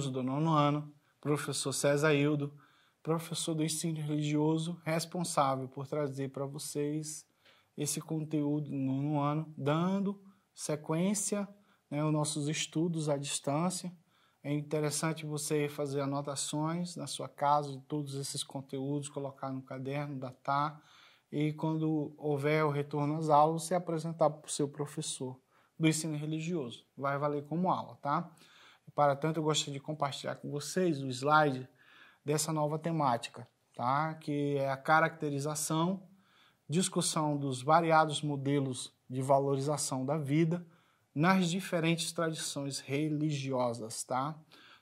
alunos do 9º ano, professor César Hildo, professor do ensino religioso, responsável por trazer para vocês esse conteúdo no 9º ano, dando sequência, né, aos nossos estudos à distância. É interessante você fazer anotações na sua casa de todos esses conteúdos, colocar no caderno, datar, e quando houver o retorno às aulas, você apresentar para o seu professor do ensino religioso. Vai valer como aula, tá? Para tanto, eu gostaria de compartilhar com vocês o slide dessa nova temática, tá? Que é a caracterização, discussão dos variados modelos de valorização da vida nas diferentes tradições religiosas, tá?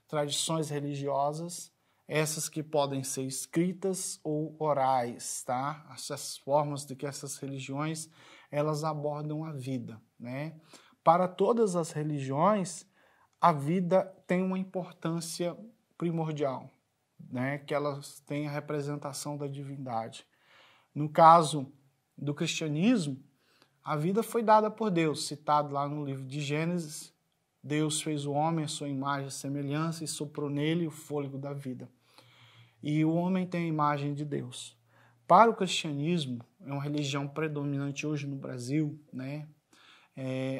Tradições religiosas, essas que podem ser escritas ou orais, tá? Essas formas de que essas religiões, elas abordam a vida, né? Para todas as religiões, a vida tem uma importância primordial, né? Que elas têm a representação da divindade. No caso do cristianismo, a vida foi dada por Deus, citado lá no livro de Gênesis. Deus fez o homem à sua imagem e semelhança e soprou nele o fôlego da vida. E o homem tem a imagem de Deus. Para o cristianismo, é uma religião predominante hoje no Brasil, né?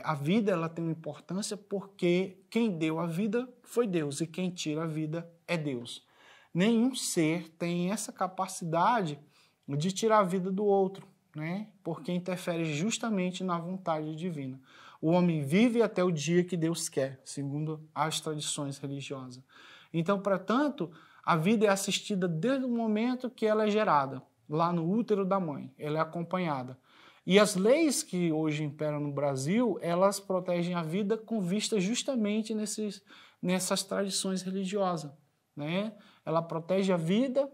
A vida ela tem uma importância porque quem deu a vida foi Deus e quem tira a vida é Deus. Nenhum ser tem essa capacidade de tirar a vida do outro, né? Porque interfere justamente na vontade divina. O homem vive até o dia que Deus quer, segundo as tradições religiosas. Então, portanto, a vida é assistida desde o momento que ela é gerada, lá no útero da mãe, ela é acompanhada. E as leis que hoje imperam no Brasil, elas protegem a vida com vista justamente nessas tradições religiosas, né? Ela protege a vida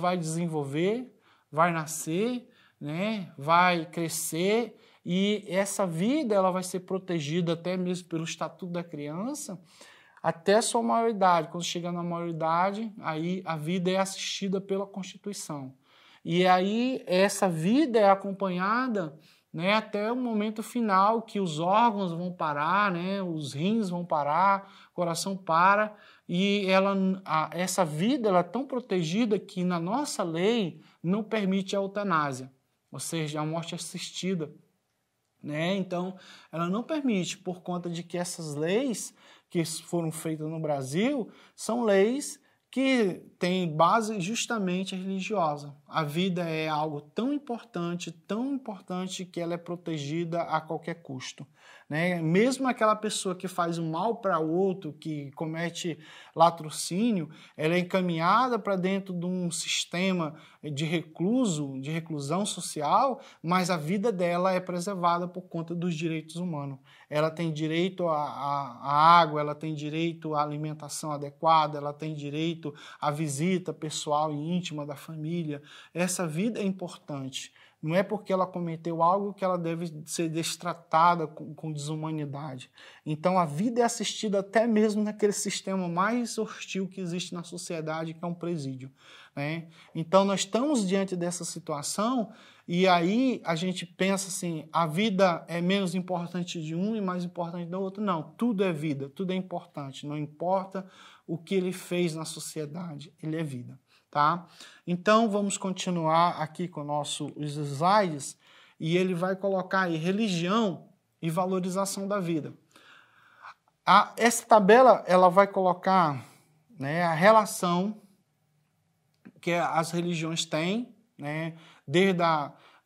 vai desenvolver, vai nascer, né? Vai crescer, e essa vida ela vai ser protegida até mesmo pelo Estatuto da Criança até a sua maioridade. Quando chegar na maioridade, aí a vida é assistida pela Constituição. E aí essa vida é acompanhada, né, até o momento final que os órgãos vão parar, né, os rins vão parar, o coração para, e essa vida ela é tão protegida que na nossa lei não permite a eutanásia, ou seja, a morte assistida, né? Então, ela não permite, por conta de que essas leis que foram feitas no Brasil são leis que têm base justamente religiosa. A vida é algo tão importante que ela é protegida a qualquer custo, né? Mesmo aquela pessoa que faz o mal para o outro, que comete latrocínio, ela é encaminhada para dentro de um sistema de reclusão social, mas a vida dela é preservada por conta dos direitos humanos. Ela tem direito à água, ela tem direito à alimentação adequada, ela tem direito à visita pessoal e íntima da família. Essa vida é importante. Não é porque ela cometeu algo que ela deve ser destratada com desumanidade. Então a vida é assistida até mesmo naquele sistema mais hostil que existe na sociedade, que é um presídio, né? Então nós estamos diante dessa situação e aí a gente pensa assim, a vida é menos importante de um e mais importante do outro. Não, tudo é vida, tudo é importante. Não importa o que ele fez na sociedade, ele é vida. Tá? Então vamos continuar aqui com os slides e ele vai colocar aí religião e valorização da vida. Essa tabela ela vai colocar, né, a relação que as religiões têm, né, desde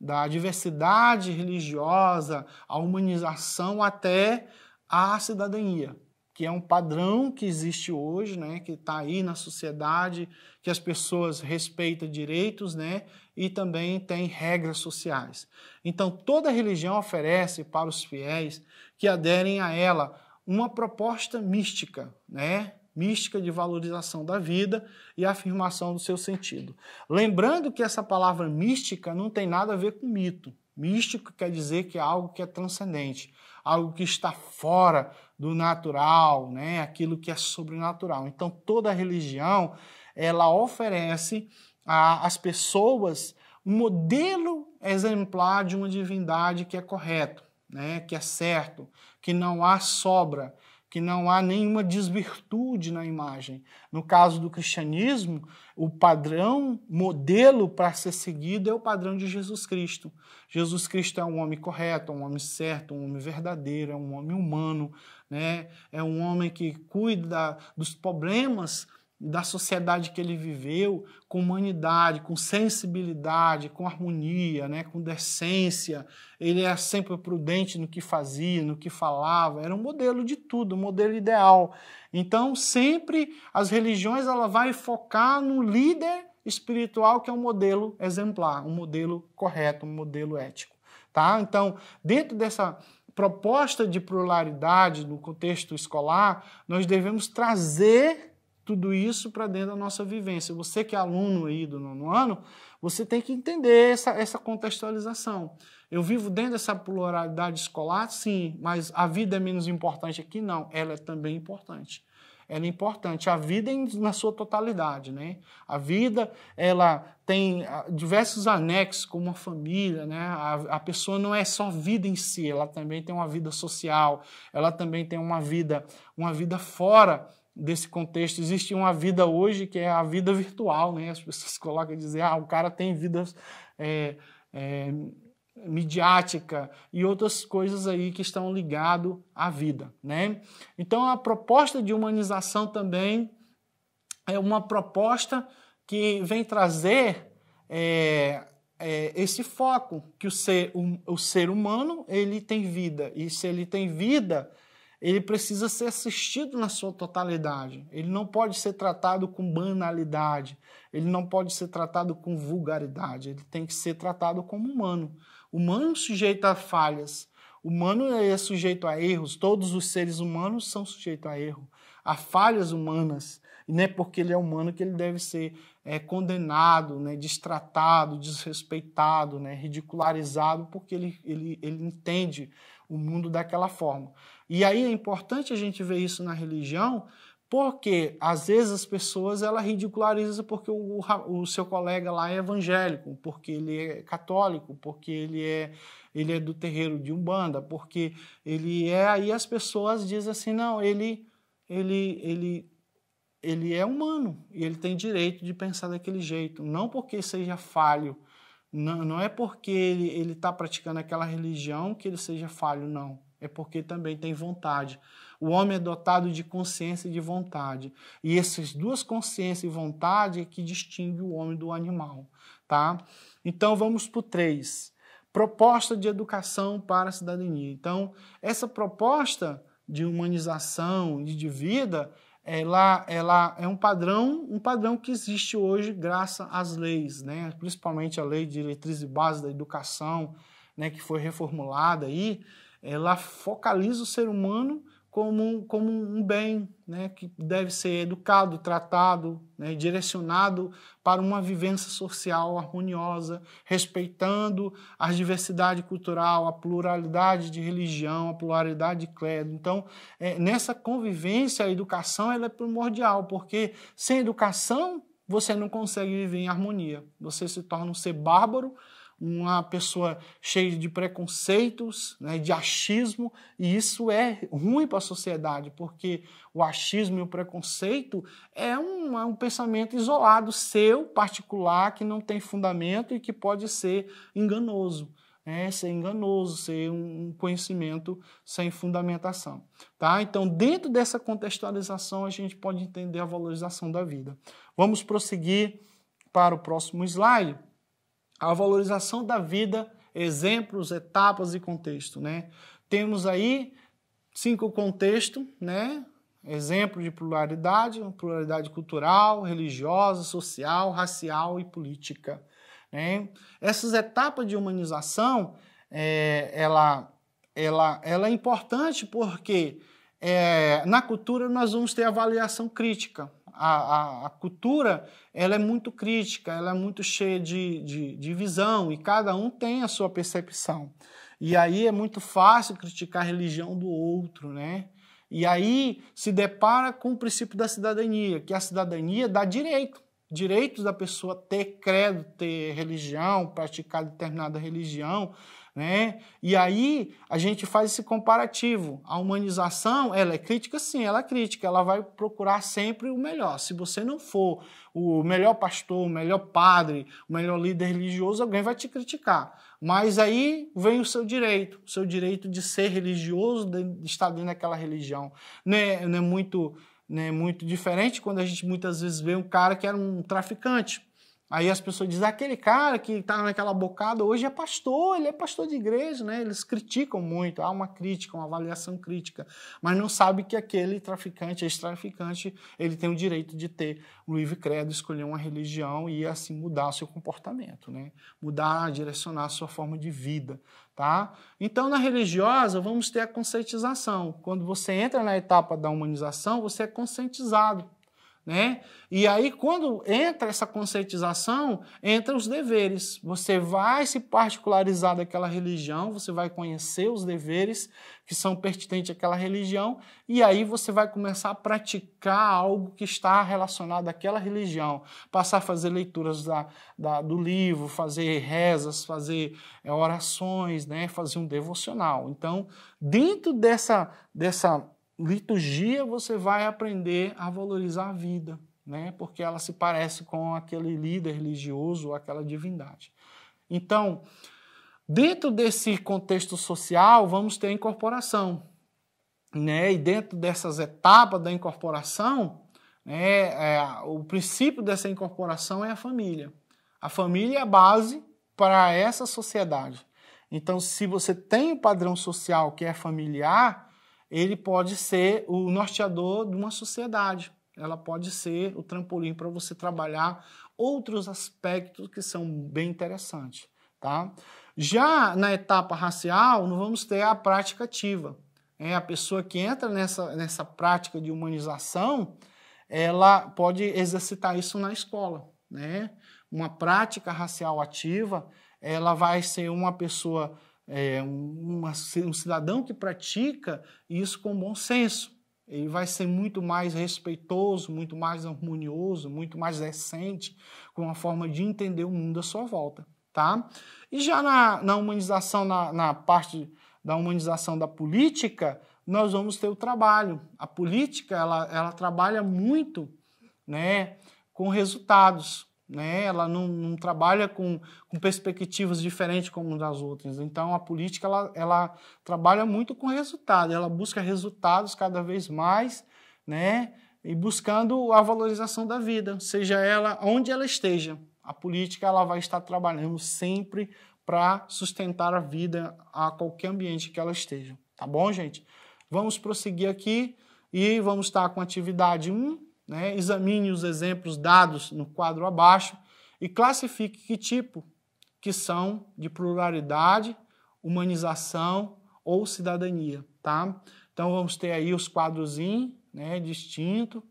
da diversidade religiosa, a humanização até a cidadania, que é um padrão que existe hoje, né, que está aí na sociedade, que as pessoas respeitam direitos, né, e também tem regras sociais. Então, toda religião oferece para os fiéis que aderem a ela uma proposta mística, né, mística de valorização da vida e afirmação do seu sentido. Lembrando que essa palavra mística não tem nada a ver com mito. Místico quer dizer que é algo que é transcendente, algo que está fora do natural, né? Aquilo que é sobrenatural. Então, toda religião, ela oferece às pessoas um modelo exemplar de uma divindade que é correto, né? Que é certo, que não há sobra, que não há nenhuma desvirtude na imagem. No caso do cristianismo, o padrão, modelo para ser seguido é o padrão de Jesus Cristo. Jesus Cristo é um homem correto, é um homem certo, um homem verdadeiro, é um homem humano, né? É um homem que cuida dos problemas da sociedade que ele viveu, com humanidade, com sensibilidade, com harmonia, né, com decência. Ele era sempre prudente no que fazia, no que falava. Era um modelo de tudo, um modelo ideal. Então, sempre as religiões ela vai focar no líder espiritual, que é um modelo exemplar, um modelo correto, um modelo ético. Tá? Então, dentro dessa proposta de pluralidade no contexto escolar, nós devemos trazer tudo isso para dentro da nossa vivência. Você que é aluno aí do 9º ano, você tem que entender essa contextualização. Eu vivo dentro dessa pluralidade escolar, sim, mas a vida é menos importante aqui? Não, ela é também importante. Ela é importante, a vida na sua totalidade, né? A vida, ela tem diversos anexos, como a família, né? A pessoa não é só vida em si, ela também tem uma vida social, ela também tem uma vida fora desse contexto. Existe uma vida hoje que é a vida virtual, né? As pessoas colocam e dizem, o cara tem vida midiática e outras coisas aí que estão ligadas à vida, né? Então a proposta de humanização também é uma proposta que vem trazer esse foco, que o ser humano ele tem vida, e se ele tem vida, ele precisa ser assistido na sua totalidade. Ele não pode ser tratado com banalidade, ele não pode ser tratado com vulgaridade, ele tem que ser tratado como humano. Humano sujeito a falhas, humano é sujeito a erros, todos os seres humanos são sujeitos a erro, a falhas humanas. E não é porque ele é humano que ele deve ser condenado, né, destratado, desrespeitado, né, ridicularizado, porque ele entende o mundo daquela forma. E aí é importante a gente ver isso na religião, porque às vezes as pessoas ridicularizam porque o seu colega lá é evangélico, porque ele é católico, porque ele é do terreiro de Umbanda, porque aí as pessoas dizem assim, não, ele é humano e ele tem direito de pensar daquele jeito, não porque seja falho, não é porque ele está praticando aquela religião que ele seja falho, não. É porque também tem vontade. O homem é dotado de consciência e de vontade. E essas duas consciência e vontade é que distingue o homem do animal. Tá? Então vamos para o 3. Proposta de educação para a cidadania. Então, essa proposta de humanização e de vida, ela é um padrão que existe hoje graças às leis, né? Principalmente a Lei de Diretrizes e Bases da Educação, né, que foi reformulada aí. Ela focaliza o ser humano como um bem, né, que deve ser educado, tratado, né, direcionado para uma vivência social harmoniosa, respeitando a diversidade cultural, a pluralidade de religião, a pluralidade de credo. Então, nessa convivência, a educação ela é primordial, porque sem educação você não consegue viver em harmonia. Você se torna um ser bárbaro, uma pessoa cheia de preconceitos, né, de achismo, e isso é ruim para a sociedade, porque o achismo e o preconceito é um pensamento isolado seu, particular, que não tem fundamento e que pode ser enganoso, né, ser um conhecimento sem fundamentação. Tá? Então, dentro dessa contextualização, a gente pode entender a valorização da vida. Vamos prosseguir para o próximo slide. A valorização da vida, exemplos, etapas e contexto, né? Temos aí 5 contextos, né? Exemplo de pluralidade cultural, religiosa, social, racial e política, né? Essas etapas de humanização, ela é importante porque na cultura nós vamos ter avaliação crítica. A cultura ela é muito crítica, ela é muito cheia de visão e cada um tem a sua percepção. E aí é muito fácil criticar a religião do outro, né? E aí se depara com o princípio da cidadania, que a cidadania dá direitos da pessoa ter credo, ter religião, praticar determinada religião, né? E aí a gente faz esse comparativo. A humanização, ela é crítica? Sim, ela é crítica. Ela vai procurar sempre o melhor. Se você não for o melhor pastor, o melhor padre, o melhor líder religioso, alguém vai te criticar. Mas aí vem o seu direito de ser religioso, de estar dentro daquela religião. Não é muito diferente quando a gente muitas vezes vê um cara que era um traficante. Aí as pessoas dizem, aquele cara que está naquela bocada hoje é pastor, ele é pastor de igreja, né? Eles criticam muito, há uma crítica, uma avaliação crítica, mas não sabe que aquele traficante, ex-traficante, ele tem o direito de ter o livre credo, escolher uma religião e assim mudar o seu comportamento, né? Mudar, direcionar a sua forma de vida, tá? Então, na religiosa, vamos ter a conscientização. Quando você entra na etapa da humanização, você é conscientizado, né? E aí, quando entra essa conscientização, entra os deveres. Você vai se particularizar daquela religião, você vai conhecer os deveres que são pertinentes àquela religião, e aí você vai começar a praticar algo que está relacionado àquela religião. Passar a fazer leituras do livro, fazer rezas, fazer orações, né? Fazer um devocional. Então, dentro dessa liturgia, você vai aprender a valorizar a vida, né? Porque ela se parece com aquele líder religioso ou aquela divindade. Então, dentro desse contexto social, vamos ter a incorporação, né? E dentro dessas etapas da incorporação, né, o princípio dessa incorporação é a família. A família é a base para essa sociedade. Então, se você tem um padrão social que é familiar, ele pode ser o norteador de uma sociedade. Ela pode ser o trampolim para você trabalhar outros aspectos que são bem interessantes, tá? Já na etapa racial, nós vamos ter a prática ativa. A pessoa que entra nessa prática de humanização, ela pode exercitar isso na escola, né? Uma prática racial ativa, ela vai ser uma pessoa... um cidadão que pratica isso com bom senso. Ele vai ser muito mais respeitoso, muito mais harmonioso, muito mais decente, com a forma de entender o mundo à sua volta, tá? E já na humanização, na parte da humanização da política, nós vamos ter o trabalho. A política, ela trabalha muito, né, com resultados, né? Ela não trabalha com perspectivas diferentes como das outras. Então, a política ela trabalha muito com resultado, ela busca resultados cada vez mais, né? E buscando a valorização da vida, seja ela onde ela esteja. A política ela vai estar trabalhando sempre para sustentar a vida a qualquer ambiente que ela esteja. Tá bom, gente? Vamos prosseguir aqui e vamos estar com a atividade 1, né? Examine os exemplos dados no quadro abaixo e classifique que tipo que são de pluralidade, humanização ou cidadania, tá? Então vamos ter aí os quadrozinhos, né, distinto,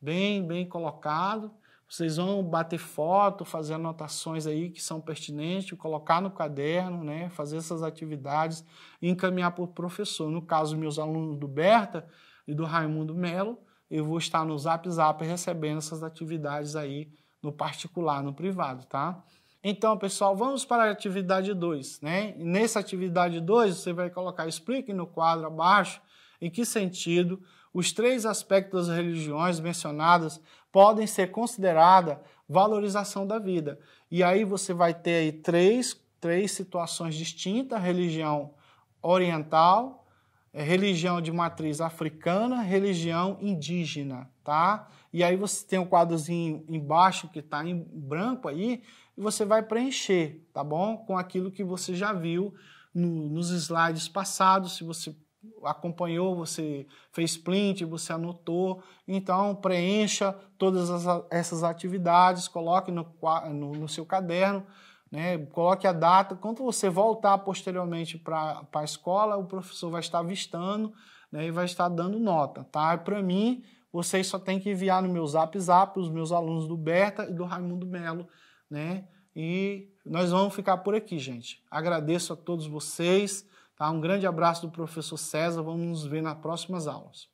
bem colocado. Vocês vão bater foto, fazer anotações aí que são pertinentes, colocar no caderno, né, fazer essas atividades e encaminhar para o professor. No caso, meus alunos do Berta e do Raimundo Melo, eu vou estar no Zap recebendo essas atividades aí no particular, no privado, tá? Então, pessoal, vamos para a atividade 2, né? E nessa atividade 2, você vai colocar, explique no quadro abaixo, em que sentido os 3 aspectos das religiões mencionadas podem ser consideradas valorização da vida. E aí você vai ter aí três situações distintas: religião oriental, religião de matriz africana, religião indígena, tá? E aí você tem um quadrozinho embaixo que está em branco aí, e você vai preencher, tá bom? Com aquilo que você já viu nos slides passados. Se você acompanhou, você fez print, você anotou, então preencha todas essas atividades, coloque no seu caderno, né? Coloque a data. Quando você voltar posteriormente para a escola, o professor vai estar avistando, né, e vai estar dando nota, tá? Para mim, vocês só tem que enviar no meu Zap os meus alunos do Berta e do Raimundo Melo, né? E nós vamos ficar por aqui, gente. Agradeço a todos vocês, tá? Um grande abraço do professor César. Vamos nos ver nas próximas aulas.